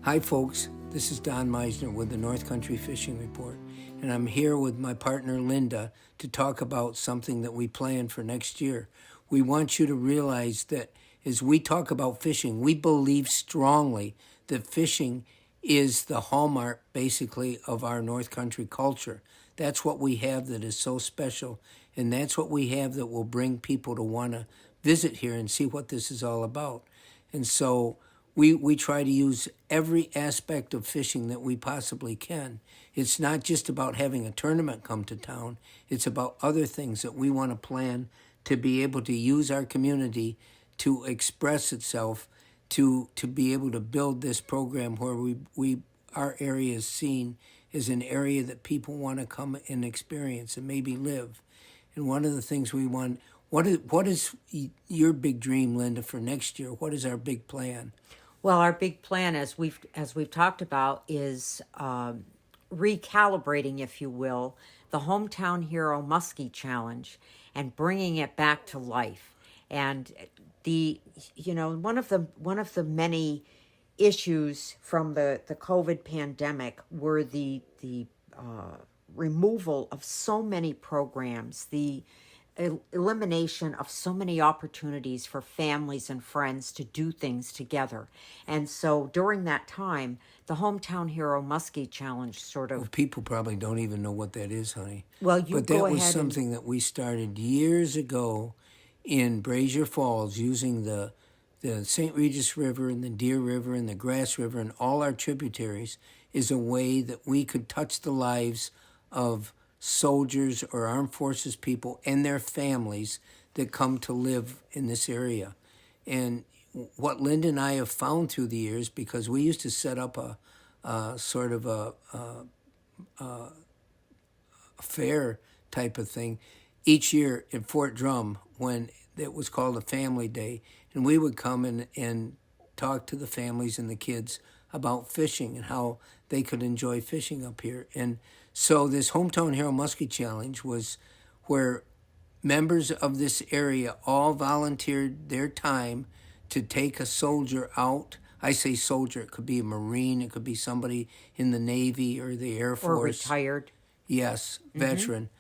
Hi folks, this is Don Meissner with the North Country Fishing Report, and I'm here with my partner Linda to talk about something that we plan for next year. We want you to realize that as we talk about fishing, we believe strongly that fishing is the hallmark, basically, of our North Country culture. That's what we have that is so special, and that's what we have that will bring people to want to visit here and see what this is all about. And so we try to use every aspect of fishing that we possibly can. It's not just about having a tournament come to town. It's about other things that we want to plan to be able to use our community to express itself, to be able to build this program where our area is seen as an area that people want to come and experience and maybe live. And one of the things we want, what is your big dream, Linda, for next year? What is our big plan? Well, our big plan, as we've talked about, is recalibrating, if you will, the Hometown Hero Muskie Challenge and bringing it back to life. And one of the many issues from the COVID pandemic were the removal of so many programs, the elimination of so many opportunities for families and friends to do things together. And so during that time, the Hometown Hero Muskie Challenge sort of... Well, people probably don't even know what that is, honey. Well, but that was something that we started years ago in Brazier Falls using the St. Regis River and the Deer River and the Grass River and all our tributaries is a way that we could touch the lives of soldiers or armed forces people and their families that come to live in this area. And what Linda and I have found through the years, because we used to set up a sort of a fair type of thing each year in Fort Drum when it was called a family day, and we would come and talk to the families and the kids about fishing and how they could enjoy fishing up here. And so this Hometown Hero Muskie Challenge was where members of this area all volunteered their time to take a soldier out. I say soldier, it could be a Marine, it could be somebody in the Navy or the Air Force. Or retired. Yes, veteran.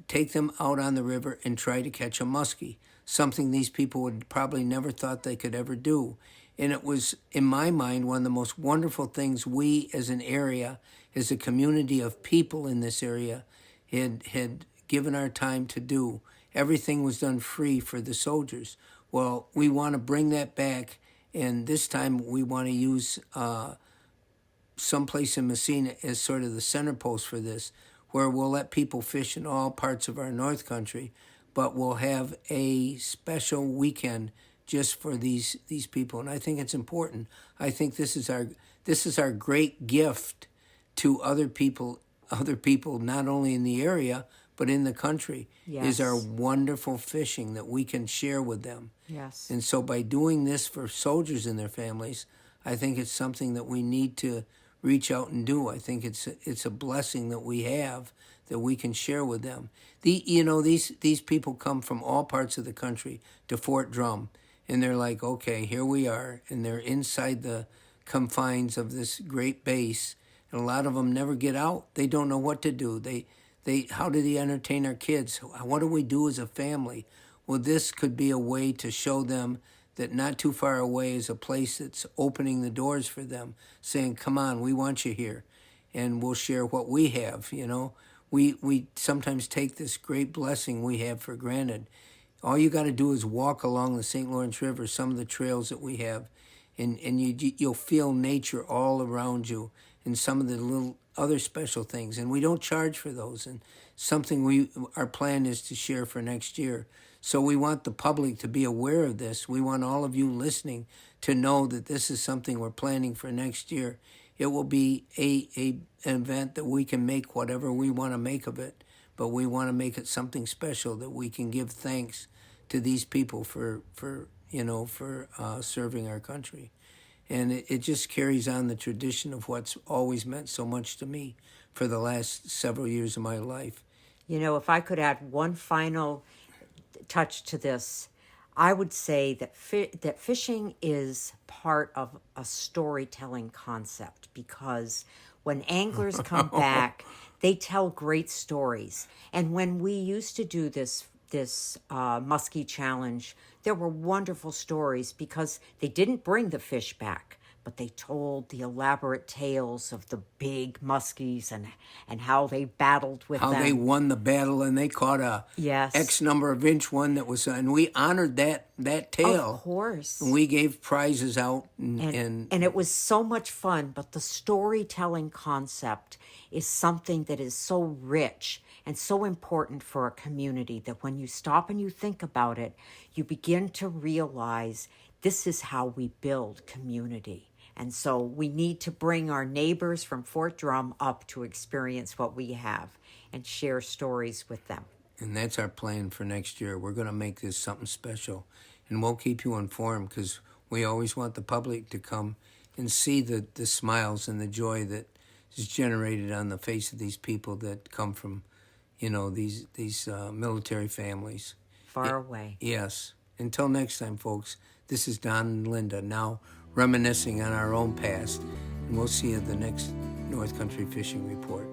Take them out on the river and try to catch a muskie, something these people would probably never thought they could ever do. And it was, in my mind, one of the most wonderful things we as an area, as a community of people in this area, had given our time to do. Everything was done free for the soldiers. Well, we want to bring that back, and this time we want to use someplace in Messina as sort of the center post for this, where we'll let people fish in all parts of our North Country, but we'll have a special weekend just for these people, and I think it's important. I think this is our great gift to other people not only in the area but in the country. Yes. Is our wonderful fishing that we can share with them. Yes. And so by doing this for soldiers and their families, I think it's something that we need to reach out and do. I think it's a blessing that we have that we can share with them. These people come from all parts of the country to Fort Drum. And they're like, okay, here we are, and they're inside the confines of this great base, and a lot of them never get out. They don't know what to do. How do they entertain our kids? What do we do as a family? Well, this could be a way to show them that not too far away is a place that's opening the doors for them, saying, come on, we want you here, and we'll share what we have, We sometimes take this great blessing we have for granted. All you got to do is walk along the St. Lawrence River, some of the trails that we have, and you'll feel nature all around you and some of the little other special things. And we don't charge for those, and something our plan is to share for next year. So we want the public to be aware of this. We want all of you listening to know that this is something we're planning for next year. It will be an event that we can make whatever we want to make of it. But we want to make it something special that we can give thanks to these people for serving our country. And it just carries on the tradition of what's always meant so much to me for the last several years of my life. If I could add one final touch to this, I would say that that fishing is part of a storytelling concept, because when anglers come back, they tell great stories. And when we used to do this muskie challenge, there were wonderful stories because they didn't bring the fish back, but they told the elaborate tales of the big muskies and how they battled with How them. they won the battle, and they caught a Yes. X number of inch one that was, and we honored that tale. Of course. And we gave prizes out, And it was so much fun, but the storytelling concept is something that is so rich and so important for a community that when you stop and you think about it, you begin to realize this is how we build community. And so we need to bring our neighbors from Fort Drum up to experience what we have and share stories with them. And that's our plan for next year. We're going to make this something special. And we'll keep you informed, because we always want the public to come and see the smiles and the joy that is generated on the face of these people that come from, these military families. Far away. Yes. Until next time, folks, this is Don and Linda, now reminiscing on our own past. And we'll see you at the next North Country Fishing Report.